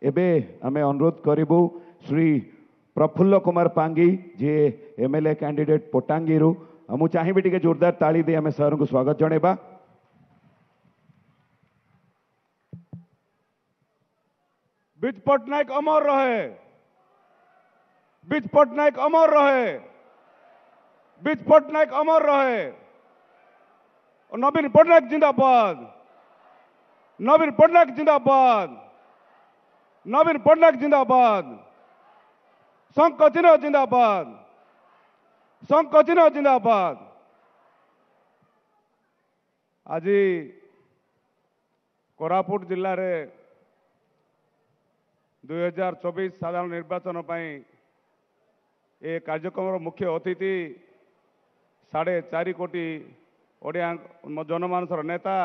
एबे आमे अनुरोध करिबु श्री प्रफुल्ल कुमार पांगी जे एमएलए कैंडिडेट पोटांगी रु मु चाहिबी टिके जोरदार ताली दे आमे सर को स्वागत जणेबा। बिज पटनायक अमर रहे, बिज पटनायक अमर रहे, बिज पटनायक अमर रहे। और नवीन पटनायक जिंदाबाद, नवीन पटनायक जिंदाबाद, नवीन पटनायक जिंदाबाद। शंख चिन्ह जिंदाबाद, शंख चिन्ह जिंदाबाद। आज कोरापुट जिले में 2024 साधारण निर्वाचन पर ए कार्यक्रम मुख्य अतिथि 4.5 कोटी ओडिया जनमानसर नेता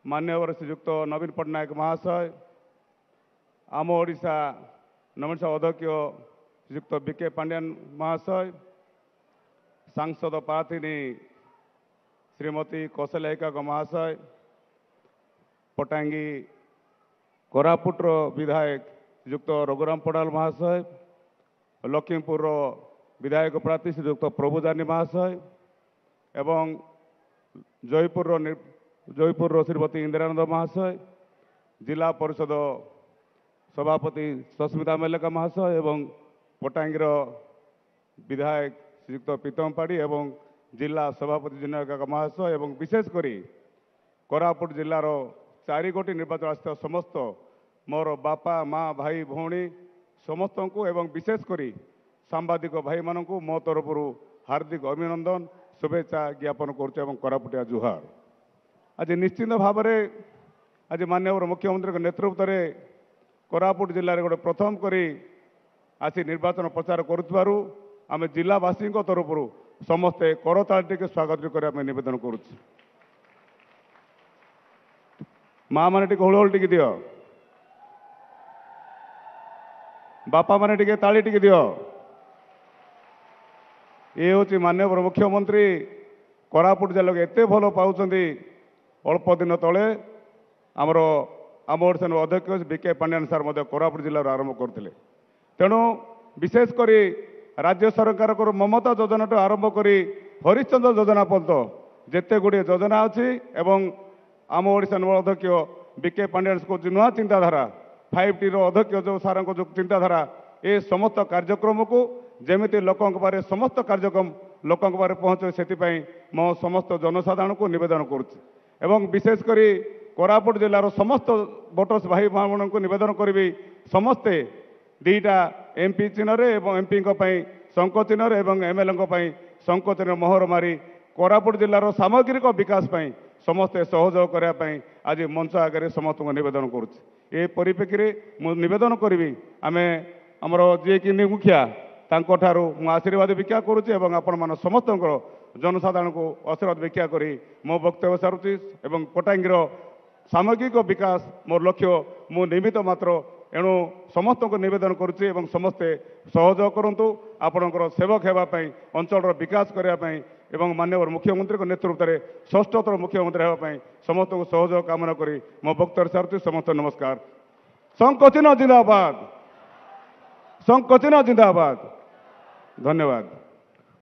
मान्यवर श्रीयुक्त नवीन पटनायक महाशय, आम ओडिशा नवनिर्वाचित अध्यक्ष श्रीयुक्त बीके पांड्यान महाशय, सांसद प्रार्थी श्रीमती कौशल्यायिका महाशय, पटांगी कोरापुट विधायक श्रीयुक्त रघुराम पड़ाल महाशय, लखीमपुर विधायक प्रार्थी श्रीयुक्त प्रभुजानी महाशय एवं जयपुर श्रीमती इंदिरानंद महाशय, जिला परिषद सभापति सस्मिता मेलका महाशय एवं पटांगीर विधायक श्रीयुक्त प्रीतम पाड़ी एवं जिला सभापति जनका महाशय एवं विशेषकर कोरापुट जिलार 4 कोटी निर्वाचन आस्था समस्त मोर बापा माँ भाई भौणी समस्त को एवं विशेषकर सांबादिक भाई मान मो तरफ हार्दिक अभिनंदन शुभेच्छा ज्ञापन करुँ कोरापुटिया जुहार। आज निश्चित भाव में आज माननीय मुख्यमंत्री नेतृत्व में कोरापुट जिले में गोटे प्रथम करी आसी निर्वाचन प्रचार करुथिबारु आमे जिलावासी तरफ समस्ते करताली टिके स्वागत करने निवेदन करुँ। माँ मैंने टिके हुलहुल टिके दियो, बापा मैंने टिके ताली टिके दियो। ये हूँ माननीय मुख्यमंत्री कोरापुट जिले को एत भल पाँच अल्प दिन तले आमर आम ओडिशा अध्यक्ष बीके पांड्यान सार कोरापुट जिले आरंभ करते। तेणु विशेषकर राज्य सरकार को ममता योजना टू आरंभ कर हरिश्चंद्र योजना पर्यंत जिते गुड़े योजना अच्छी एवं आम ओडिशा अध्यक्ष बीके पांड्यान को नुआ चिंताधारा 5T अध्यक्ष जो सार जो चिंताधारा ए समस्त कार्यक्रम को जमी लोकों बारे समस्त कार्यक्रम लोकों बारे पहुँचे से मो समस्त जनसाधारण को निवेदन करुँ। विशेषकर कोरापुट जिलार समस्त वोटर्स भाई मान को निवेदन करी समस्ते 2टा MP चिन्ह MP शंख चिन्ह एवं MLA शंख चिन्ह मोहर मारी कोरापुट जिलार सामग्रिक विकास समस्ते सहयोग करने आज मंच आगे समस्त को निवेदन करुँ। ये परिप्रेक्षी में निवेदन करी आम आमर जी कि मुखिया तांकोठारू मु आशीर्वाद भिक्षा करुच्ची एवं आपण मान समस्त जनसाधारण को आशीर्वाद भिक्षा करी मो वक्तव्य सारुच्ची एवं पटांगीर सामग्रिक विकास मोर लक्ष्य मु निमित्त मात्र एणु समस्त को निवेदन करुच्ची एवं समस्ते सहयोग करंतु आपणकर सेवक होगापी अंचल विकास करने एवं माननीय मुख्यमंत्री नेतृत्व में 6th मुख्यमंत्री होगापी समस्त को सहयोग कामना करी मो वक्तव्य सारुच्ची। समस्त नमस्कार। शंख चिन्ह जिंदाबाद, शंख चिन्ह जिंदाबाद। धन्यवाद।